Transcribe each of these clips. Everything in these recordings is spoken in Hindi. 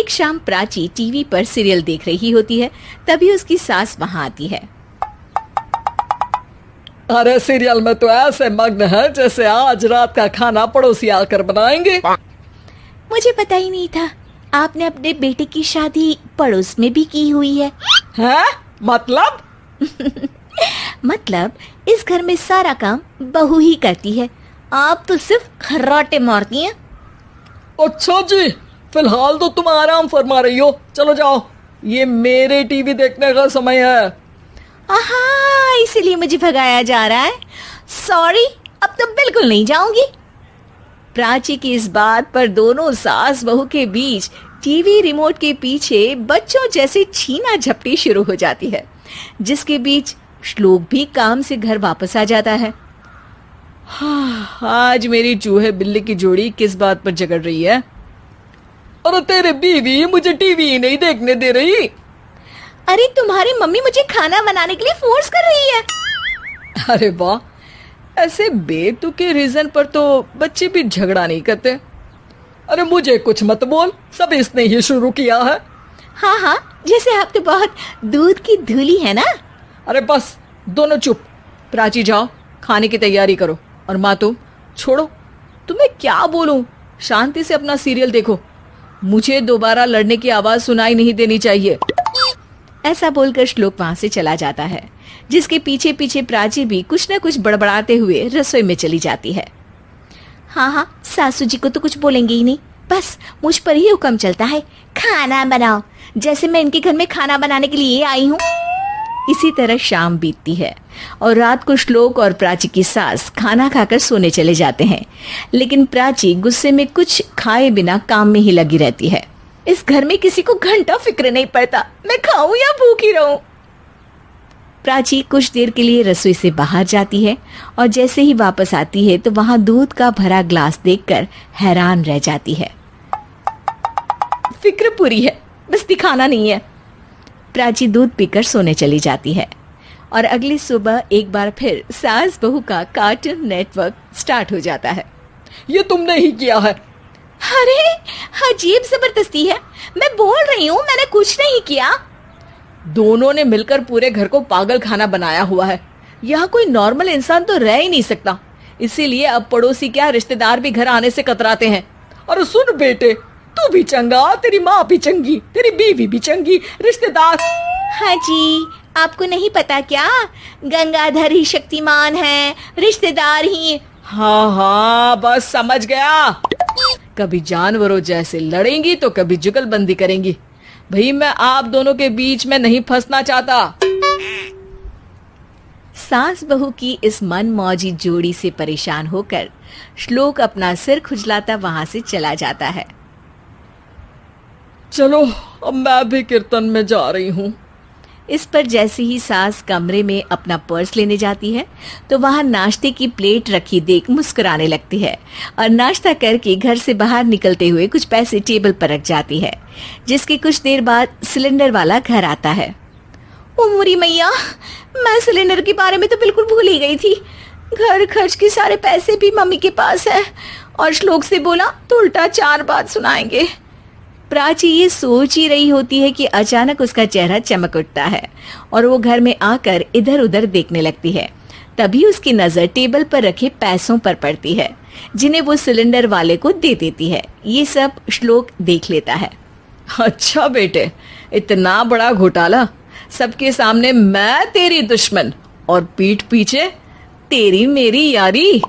एक शाम प्राची टीवी पर सीरियल देख रही होती है। तभी उसकी सास वहां आती है। अरे सीरियल में तो ऐसे मग्न है जैसे आज रात का खाना पड़ोसी आकर बनाएंगे। मुझे पता ही नहीं था आपने अपने बेटे की शादी पड़ोस में भी की हुई है। हैं? मतलब? मतलब इस घर में सारा काम बहू ही करती है, आप तो सिर्फ खर्राटे मारती हैं। अच्छा जी, फिलहाल तो तुम आराम फरमा रही हो, चलो जाओ, ये मेरे टीवी देखने का समय है। आहा, इसीलिए मुझे भगाया जा रहा है। सॉरी, अब तो बिल्कुल नहीं जाऊंगी। प्राची की इस बात पर दोनों सास बहू के बीच टीवी रिमोट के पीछे बच्चों जैसे छीना झपटी शुरू हो जाती है, जिसके बीच श्लोक भी काम से घर वापस आ जाता है। आज मेरी चूहे बिल्ली की जोड़ी किस बात पर झगड़ रही है? अरे तेरे बीवी मुझे टीवी ही नहीं देखने दे रही। अरे तुम्हारी मम्मी मुझे खाना बनाने के लिए फोर्स कर रही है। अरे वाह, ऐसे बेतुके रीजन पर तो बच्चे भी झगड़ा नहीं करते। अरे मुझे कुछ मत बोल, सब इसने ही शुरू किया है। हाँ हाँ, जैसे आप तो बहुत दूध की धूली है ना। अरे बस दोनों चुप। प्राची जाओ, खाने की तैयारी करो। और माँ तुम छोड़ो, तुम्हें क्या बोलूं, शांति से अपना सीरियल देखो, मुझे दोबारा लड़ने की आवाज सुनाई नहीं देनी चाहिए। ऐसा बोलकर श्लोक वहां से चला जाता है, जिसके पीछे पीछे प्राची भी कुछ न कुछ बड़बड़ाते हुए रसोई में चली जाती है। हाँ हाँ, सासू जी को तो कुछ बोलेंगे ही नहीं, बस मुझ पर ही हुक्म चलता है, खाना बनाओ, जैसे मैं इनके घर में खाना बनाने के लिए आई हूँ। इसी तरह शाम बीतती है और रात को श्लोक और प्राची की सास खाना खाकर सोने चले जाते हैं, लेकिन प्राची गुस्से में कुछ खाए बिना काम में ही लगी रहती है। इस घर में किसी को घंटा फिक्र नहीं पड़ता, मैं खाऊं या भूखी रहूं। प्राची कुछ देर के लिए रसोई से बाहर जाती है और जैसे ही वापस आती है तो वहां दूध का भरा ग्लास देखकर हैरान रह जाती है। फिक्र पूरी है, बस दिखाना नहीं है। प्राची दूध पीकर सोने चली जाती है और अगली सुबह एक बार फिर सास बहू का कार्टून नेटवर्क स्टार्ट हो जाता है। ये तुमने ही किया है। अरे अजीब जबरदस्ती है, मैं बोल रही हूँ मैंने कुछ नहीं किया। दोनों ने मिलकर पूरे घर को पागल खाना बनाया हुआ है। यहाँ कोई नॉर्मल इंसान तो रह ही नहीं सकता, इसीलिए अब पड़ोसी क्या रिश्तेदार भी घर आने से कतराते हैं। और सुन बेटे, तू भी चंगा, तेरी माँ भी चंगी, तेरी बीवी भी चंगी, रिश्तेदार। हाँ जी, आपको नहीं पता क्या, गंगाधर ही शक्तिमान है, रिश्तेदार ही। हाँ हाँ, बस समझ गया। कभी जानवरों जैसे लड़ेंगी तो कभी जुगलबंदी करेंगी। भाई मैं आप दोनों के बीच में नहीं फंसना चाहता। सास बहू की इस मनमौजी जोड़ी से परेशान होकर श्लोक अपना सिर खुजलाता वहां से चला जाता है। चलो अब मैं भी कीर्तन में जा रही हूँ। इस पर जैसे ही सास कमरे में अपना पर्स लेने जाती है तो वहां नाश्ते की प्लेट रखी देख मुस्कुराने लगती है और नाश्ता करके घर से बाहर निकलते हुए कुछ पैसे टेबल पर रख जाती है, जिसके कुछ देर बाद सिलेंडर वाला घर आता है। ओ मोरी मैया, मैं सिलेंडर के बारे में तो बिल्कुल भूल ही गई थी। घर खर्च के सारे पैसे भी मम्मी के पास है और श्लोक से बोला तो उल्टा 4 बात सुनाएंगे। प्राची ये सोच ही रही होती है कि अचानक उसका चेहरा चमक उठता है और वो घर में आकर इधर उधर देखने लगती है। तभी उसकी नजर टेबल पर रखे पैसों पर पड़ती है, जिन्हें वो सिलेंडर वाले को दे देती है। ये सब श्लोक देख लेता है। अच्छा बेटे, इतना बड़ा घोटाला, सबके सामने मैं तेरी दुश्मन और पीठ पीछे तेरी मेरी यारी।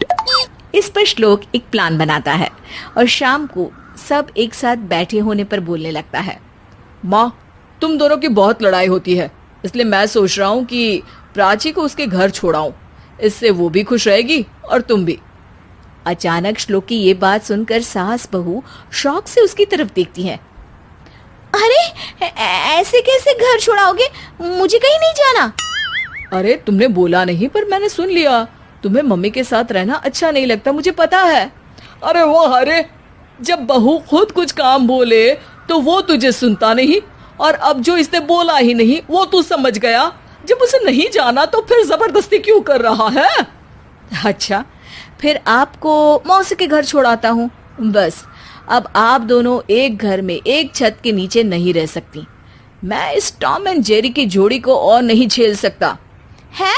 इस पर श्लोक एक प्लान बनाता है और शाम को सब एक साथ बैठे होने पर बोलने लगता है। माँ, तुम दोनों की बहुत लड़ाई होती है, इसलिए मैं सोच रहा हूँ कि प्राची को उसके घर छोड़ाऊं, इससे वो भी खुश रहेगी और तुम भी। अचानक श्लोक की ये बात सुनकर सास बहू शौक से उसकी तरफ देखती हैं। अरे ऐसे कैसे घर छोड़ाओगे, मुझे कहीं नहीं जाना। अरे तुमने बोला नहीं पर मैंने सुन लिया, तुम्हें मम्मी के साथ रहना अच्छा नहीं लगता, मुझे पता है। अरे वो अरे, जब बहू खुद कुछ काम बोले तो वो तुझे सुनता नहीं, और अब जो इसने बोला ही नहीं वो तू समझ गया। जब उसे नहीं जाना तो फिर जबरदस्ती क्यों कर रहा है? अच्छा, फिर आपको मौसी के घर छोड़ाता हूँ, बस अब आप दोनों एक घर में एक छत के नीचे नहीं रह सकती। मैं इस टॉम एंड जेरी की जोड़ी को और नहीं झेल सकता। है?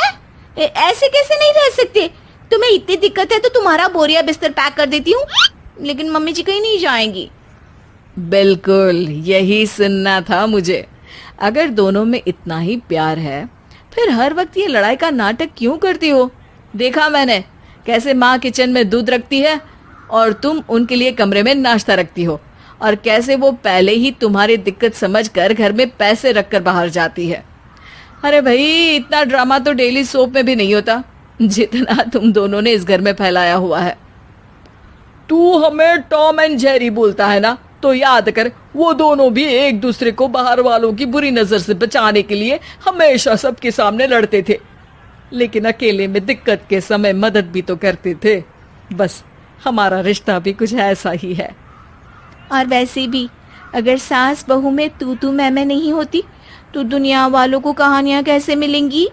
ऐसे कैसे नहीं रह सकते? तुम्हें इतनी दिक्कत है तो तुम्हारा बोरिया बिस्तर पैक कर देती हूँ, लेकिन मम्मी जी कहीं नहीं जाएंगी। बिल्कुल यही सुनना था मुझे। अगर दोनों में इतना ही प्यार है फिर हर वक्त ये लड़ाई का नाटक क्यों करती हो? देखा मैंने कैसे माँ किचन में दूध रखती है और तुम उनके लिए कमरे में नाश्ता रखती हो, और कैसे वो पहले ही तुम्हारी दिक्कत समझकर घर में पैसे रखकर बाहर जाती है। अरे भाई, इतना ड्रामा तो डेली सोप में भी नहीं होता जितना तुम दोनों ने इस घर में फैलाया हुआ है। तू हमें टॉम एंड जेरी बोलता है ना, तो याद कर वो दोनों भी एक दूसरे को बाहर वालों की बुरी नजर से बचाने के लिए हमेशा सबके सामने लड़ते थे, लेकिन अकेले में दिक्कत के समय मदद भी तो करते थे। बस हमारा रिश्ता भी कुछ ऐसा ही है। और वैसे भी अगर सास बहू में तू मैं नहीं होती तो दुनिया वालों को कहानियां कैसे मिलेंगी?